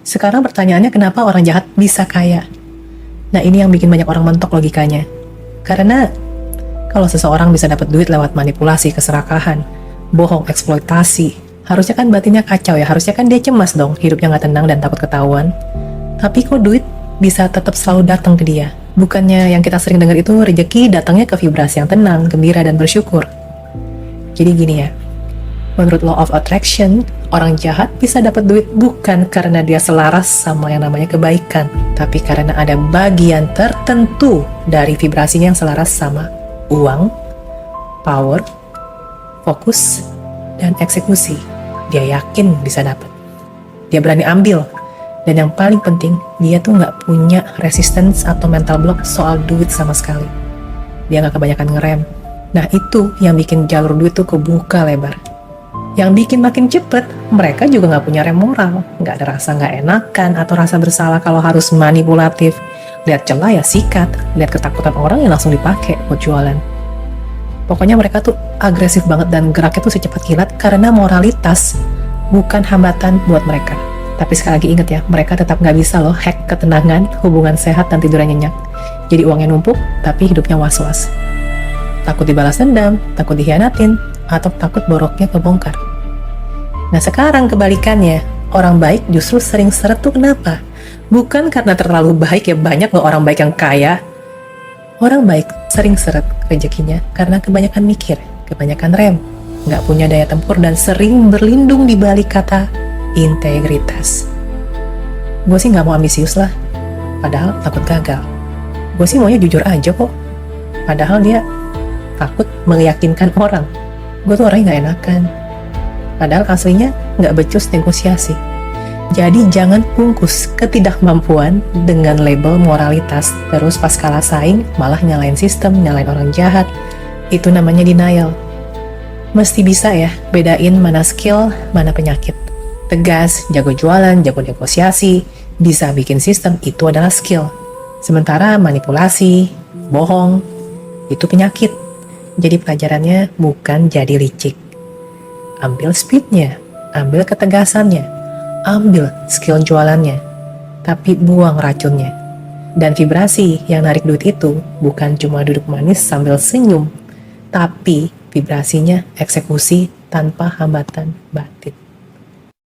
Sekarang pertanyaannya, kenapa orang jahat bisa kaya? Nah, ini yang bikin banyak orang mentok logikanya. Karena kalau seseorang bisa dapat duit lewat manipulasi, keserakahan, bohong, eksploitasi, harusnya kan batinnya kacau ya, harusnya kan dia cemas dong, hidupnya nggak tenang dan takut ketahuan. Tapi kok duit bisa tetap selalu datang ke dia? Bukannya yang kita sering dengar itu rezeki datangnya ke vibrasi yang tenang, gembira, dan bersyukur. Jadi gini ya, menurut law of attraction, orang jahat bisa dapat duit bukan karena dia selaras sama yang namanya kebaikan, tapi karena ada bagian tertentu dari vibrasinya yang selaras sama uang, power, fokus, dan eksekusi. Dia yakin bisa dapat. Dia berani ambil. Dan yang paling penting, dia tuh nggak punya resistance atau mental block soal duit sama sekali. Dia nggak kebanyakan ngerem. Nah, itu yang bikin jalur duit tuh kebuka lebar. Yang bikin makin cepet, mereka juga nggak punya rem moral. Nggak ada rasa nggak enakan atau rasa bersalah kalau harus manipulatif. Lihat celah ya sikat, lihat ketakutan orang yang langsung dipakai buat jualan. Pokoknya mereka tuh agresif banget dan geraknya tuh secepat kilat karena moralitas bukan hambatan buat mereka. Tapi sekali lagi ingat ya, mereka tetap nggak bisa loh hack ketenangan, hubungan sehat, dan tidur yang nyenyak. Jadi uangnya numpuk, tapi hidupnya was-was. Takut dibalas dendam, takut dikhianatin, atau takut boroknya kebongkar. Nah sekarang kebalikannya, orang baik justru sering seret tuh kenapa? Bukan karena terlalu baik ya, banyak loh orang baik yang kaya. Orang baik sering seret rezekinya karena kebanyakan mikir, kebanyakan rem, nggak punya daya tempur, dan sering berlindung di balik kata integritas. Gue sih nggak mau ambisius lah, padahal takut gagal. Gue sih maunya jujur aja kok, padahal dia takut meyakinkan orang. Gue tuh orangnya nggak enakan, padahal aslinya nggak becus negosiasi. Jadi jangan bungkus ketidakmampuan dengan label moralitas, terus pas kalah saing malah nyalain sistem, nyalain orang jahat. Itu namanya denial. Mesti bisa ya bedain mana skill, mana penyakit. Tegas, jago jualan, jago negosiasi, bisa bikin sistem, itu adalah skill. Sementara manipulasi, bohong, itu penyakit. Jadi pelajarannya bukan jadi licik. Ambil speednya, ambil ketegasannya, ambil skill jualannya, tapi buang racunnya. Dan vibrasi yang narik duit itu bukan cuma duduk manis sambil senyum, tapi vibrasinya eksekusi tanpa hambatan batin.